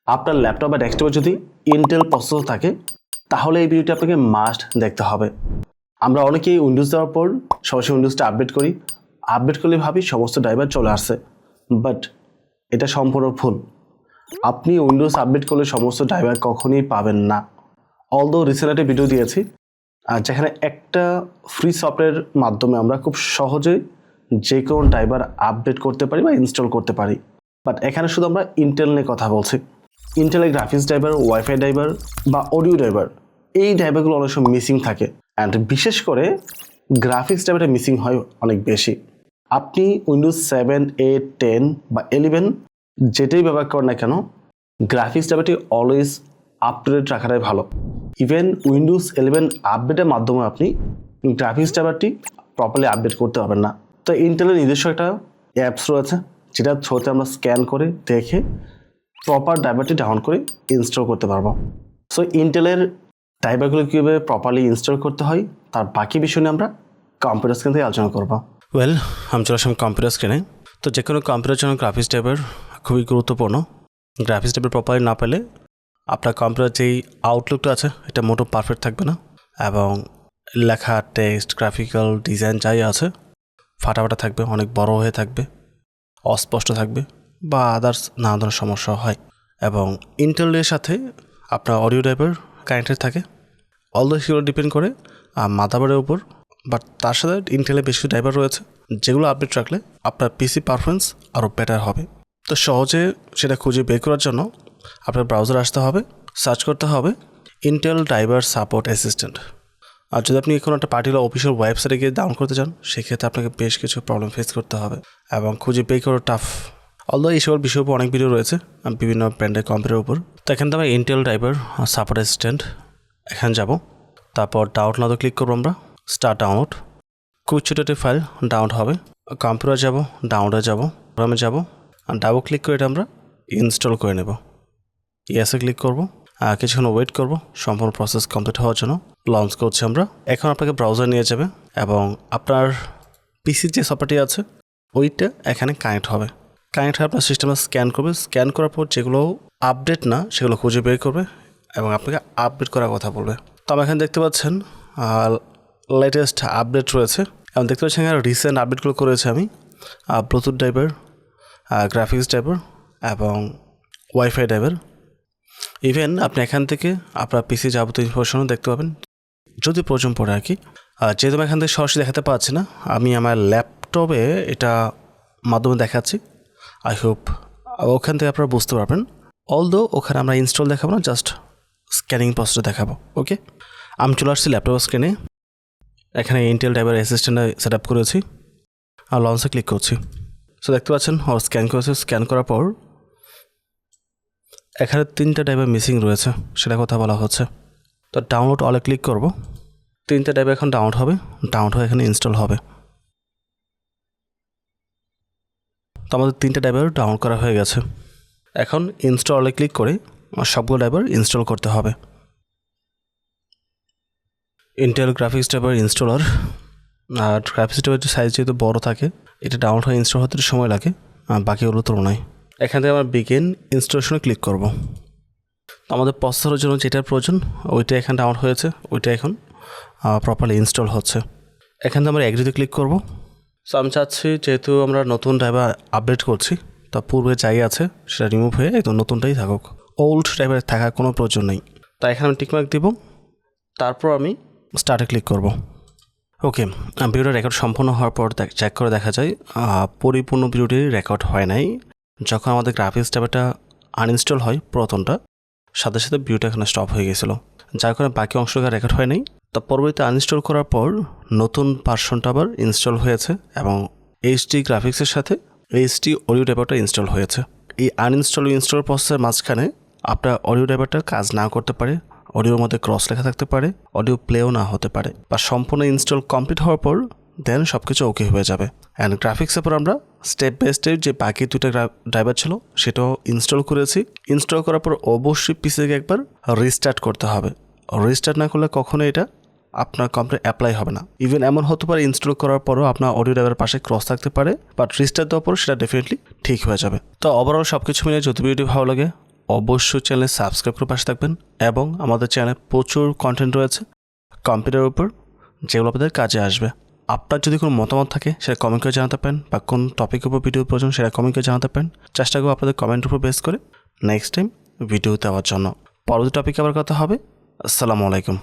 আপনার ল্যাপটপ বা ডেস্কটপে যদি ইন্টেল প্রসেসর থাকে তাহলে এই ভিডিওটি আপনাকে মাস্ট দেখতে হবে। আমরা অনেকেই উইন্ডোজ দেওয়ার পর সরাসরি উইন্ডোজটা আপডেট করি, আপডেট করলে ভাবি সমস্ত ড্রাইভার চলে আসছে, বাট এটা সম্পূর্ণ ভুল। আপনি উইন্ডোজ আপডেট করলে সমস্ত ড্রাইভার কখনই পাবেন না। অলদো রিসেন্ট একটা ভিডিও দিয়েছি যেখানে একটা ফ্রি সফটওয়্যারের মাধ্যমে আমরা খুব সহজে যে কোনো ড্রাইভার আপডেট করতে পারি বা ইনস্টল করতে পারি, বাট এখানে শুধু আমরা ইন্টেল নিয়ে কথা বলছি। ইন্টেলের গ্রাফিক্স ড্রাইভার, ওয়াইফাই ড্রাইভার বা অডিও ড্রাইভার, এই ড্রাইভারগুলো অনেক সময় মিসিং থাকে, অ্যান্ড বিশেষ করে গ্রাফিক্স ড্রাইভারটা মিসিং হয় অনেক বেশি। আপনি উইন্ডোজ 7, 8, 10 বা 11 যেটাই ব্যবহার করেন না কেন, গ্রাফিক্স ড্রাইভারটি অলওয়েজ আপ টু ডেট রাখাটাই ভালো। ইভেন উইন্ডোজ 11 আপডেটের মাধ্যমে আপনি গ্রাফিক্স ড্রাইভারটি প্রপারলি আপডেট করতে পারবেন না। তো ইন্টেলের নিজস্ব একটা অ্যাপস রয়েছে যেটার থ্রুতে আমরা স্ক্যান করে দেখে প্রপার ড্রাইভারটি ডাউন করে ইনস্টল করতে পারবো। সো ইন্টেলের ড্রাইভারগুলো কীভাবে প্রপারলি ইনস্টল করতে হয় তার বাকি বিষয় নিয়ে আমরা কম্পিউটার স্ক্রিন থেকে আলোচনা করবো। আমি চলে আসলাম কম্পিউটার স্ক্রিনে। তো যে কোনো কম্পিউটার জন্য গ্রাফিক্স ড্রাইভার খুবই গুরুত্বপূর্ণ। গ্রাফিক্স ড্রাইভার প্রপারলি না পেলে আপনার কম্পিউটার যেই আউটলুকটা আছে এটা মোটো পারফেক্ট থাকবে না, এবং লেখা, টেক্সট, গ্রাফিক্যাল ডিজাইন যাই আছে ফাটাফাটা থাকবে, অনেক বড় হয়ে থাকবে, অস্পষ্ট থাকবে বা আদার্স নানা ধরনের সমস্যা হয়। এবং ইন্টেলের সাথে আপনার অডিও ড্রাইভার কানেক্টেড থাকে, অলদো সেগুলো ডিপেন্ড করে মাদারবোর্ডের উপর, বাট তার সাথে ইন্টেলের বেশ কিছু ড্রাইভার রয়েছে যেগুলো আপডেট রাখলে আপনার পিসি পারফরমেন্স আরও বেটার হবে। তো সহজে সেটা খুঁজে বের করার জন্য আপনার ব্রাউজার আসতে হবে, সার্চ করতে হবে ইন্টেল ড্রাইভার সাপোর্ট অ্যাসিস্ট্যান্ট। আর যদি আপনি কোনো একটা পার্টিকুলার অফিসিয়াল ওয়েবসাইটে গিয়ে ডাউন করতে চান সেক্ষেত্রে আপনাকে বেশ কিছু প্রবলেম ফেস করতে হবে এবং খুঁজে বের করা টাফ। অলদো এই সকল বিষয়ের উপর অনেক ভিডিও রয়েছে বিভিন্ন ব্র্যান্ডের কম্পিউটারের উপর। তো এখান থেকে আমরা ইন্টেল ড্রাইভার সাপোর্ট অ্যাসিস্ট্যান্ট এখানে যাব, তারপর ডাউনলোডে ক্লিক করবো আমরা, স্টার্ট ডাউনলোড। খুব ছোটো একটি ফাইল ডাউনলোড হবে। কম্পিউটার যাব, ডাউনলোডে যাব, প্রোগ্রামে যাব, আর ডাবল ক্লিক করে এটা আমরা ইনস্টল করে নেব। ইয়েসে ক্লিক করব, কিছুক্ষণ ওয়েট করব সম্পূর্ণ প্রসেস কমপ্লিট হওয়ার জন্য। লঞ্চ করছি আমরা। এখন আপনাকে ব্রাউজার নিয়ে যাবে এবং আপনার পিসির যে সফটওয়্যারটি আছে ওইটা এখানে কানেক্ট হবে। কানেক্ট হয়ে আপনার সিস্টেমে স্ক্যান করবে। স্ক্যান করার পর যেগুলো আপডেট না সেগুলো খুঁজে বের করবে এবং আপনাকে আপডেট করার কথা বলবে। তো আমরা এখানে দেখতে পাচ্ছেন লেটেস্ট আপডেট রয়েছে এবং দেখতে পাচ্ছেন এখানে রিসেন্ট আপডেটগুলো করেছে আমি ব্লুটুথ ড্রাইভার, গ্রাফিক্স ড্রাইভার এবং ওয়াইফাই ড্রাইভার। ইভেন আপনি এখান থেকে আপনার পিসি যাবতীয় ইনফরমেশনও দেখতে পাবেন যদি প্রয়োজন পড়ে আর কি। যেহেতু আমি এখান থেকে সরাসরি দেখাতে পারছি না, আমি আমার ল্যাপটপে এটা মাধ্যমে দেখাচ্ছি। আই হোপ ওখান থেকে আপনারা বুঝতে পারবেন। অলদো ওখানে আমরা ইনস্টল দেখাবো না, জাস্ট স্ক্যানিং প্রসেসটা দেখাবো। ওকে, আমি চলে আসছি ল্যাপটপ স্ক্রিনে। এখানে Intel driver assistant set up করেছি আর লঞ্চে ক্লিক করছি। সো দেখতে পাচ্ছেন স্ক্যান করেছে। স্ক্যান করার পর এখানে 3টা ড্রাইভার মিসিং রয়েছে, সেটা কথা বলা হচ্ছে। তো ডাউনলোড অলে ক্লিক করব। 3টা ড্রাইভার এখন ডাউনলোড হবে, ডাউনলোড হয়ে এখানে ইনস্টল হবে। তো আমাদের 3টা ড্রাইভার ডাউনলোড করা হয়ে গেছে। এখন ইনস্টল অলে ক্লিক করে সবগুলো ড্রাইভার ইনস্টল করতে হবে। Intel graphics driver installer. আর গ্রাফিক্স ড্রাইভার সাইজ যেহেতু বড়ো থাকে এটা ডাউনলোড হয়ে ইনস্টল হতে সময় লাগে বাকিগুলো তুলনায়। এখান থেকে আমরা বিগিন ইনস্টলেশনে ক্লিক করব। তো আমাদের প্রসেসরের জন্য যেটার প্রয়োজন ওইটা এখানে ডাউনলোড হয়েছে, ওইটা এখন প্রপারলি ইনস্টল হচ্ছে। এখান থেকে আমরা এগ্রিতে ক্লিক করব। সো আমি চাচ্ছি যেহেতু আমরা নতুন ড্রাইভার আপডেট করছি তা পূর্বে যাই আছে সেটা রিমুভ হয়ে একদম নতুনটাই থাকুক, ওল্ড ড্রাইভার থাকার কোনো প্রয়োজন নেই। তাই এখানে আমি টিকমার্ক দিব, তারপর আমি স্টার্টে ক্লিক করব। ওকে, ভিডিওটা রেকর্ড সম্পূর্ণ হওয়ার পর চেক করে দেখা যায় পরিপূর্ণ ভিডিওটি রেকর্ড হয় নাই। যখন আমাদের গ্রাফিক্স ড্রাইভারটা আনইনস্টল হয় প্রথমটা, সাথে সাথে ভিডিওটা এখানে স্টপ হয়ে গেছিলো, যার কারণে বাকি অংশটা রেকর্ড হয় নাই। তো পরবর্তীতে আনইনস্টল করার পর নতুন ভার্সনটা আবার ইনস্টল হয়েছে এবং এইচডি গ্রাফিক্সের সাথে এইচডি অডিও ড্রাইভারটা ইনস্টল হয়েছে। এই আনইনস্টল ইনস্টল প্রসেসের মাঝখানে আপনার অডিও ড্রাইভারটা কাজ না করতে পারে, অডিওর মধ্যে ক্রস লেখা থাকতে পারে, অডিও প্লেও না হতে পারে, বা সম্পূর্ণ ইনস্টল কমপ্লিট হওয়ার পর দেন সব কিছু ওকে হয়ে যাবে। অ্যান্ড গ্রাফিক্সের পর আমরা স্টেপ বাই স্টেপ যে বাকি 2টা ড্রাইভার ছিল সেটাও ইনস্টল করেছি। ইনস্টল করার পর অবশ্যই পিসিকে একবার রিস্টার্ট করতে হবে। রিস্টার্ট না করলে কখনো এটা আপনার কম্পিউটার অ্যাপ্লাই হবে না। ইভেন এমন হতে পারে ইনস্টল করার পরও আপনার অডিও ড্রাইভারের পাশে ক্রস থাকতে পারে, বাট রিস্টার্ট দেওয়ার পর সেটা ডেফিনেটলি ঠিক হয়ে যাবে। তো ওভারঅল সব কিছু মিলে যদি ভিডিওটি ভালো লাগে অবশ্যই চ্যানেল সাবস্ক্রাইব করে পাশে থাকবেন এবং আমাদের চ্যানেলে প্রচুর কন্টেন্ট রয়েছে কম্পিউটারের উপর, যেগুলো আপনাদের কাজে আসবে। আপনার যদি কোনো মতামত থাকে সেটা কমেন্ট করে জানাতে পারেন, বা কোন টপিকের উপর ভিডিও প্রয়োজন সেটা কমেন্ট করে জানাতে পারেন। চেষ্টা করবো আপনাদের কমেন্টের উপর বেস করে নেক্সট টাইম ভিডিও দেওয়ার জন্য। পরবর্তী টপিকে আবার কথা হবে। আসসালামু আলাইকুম।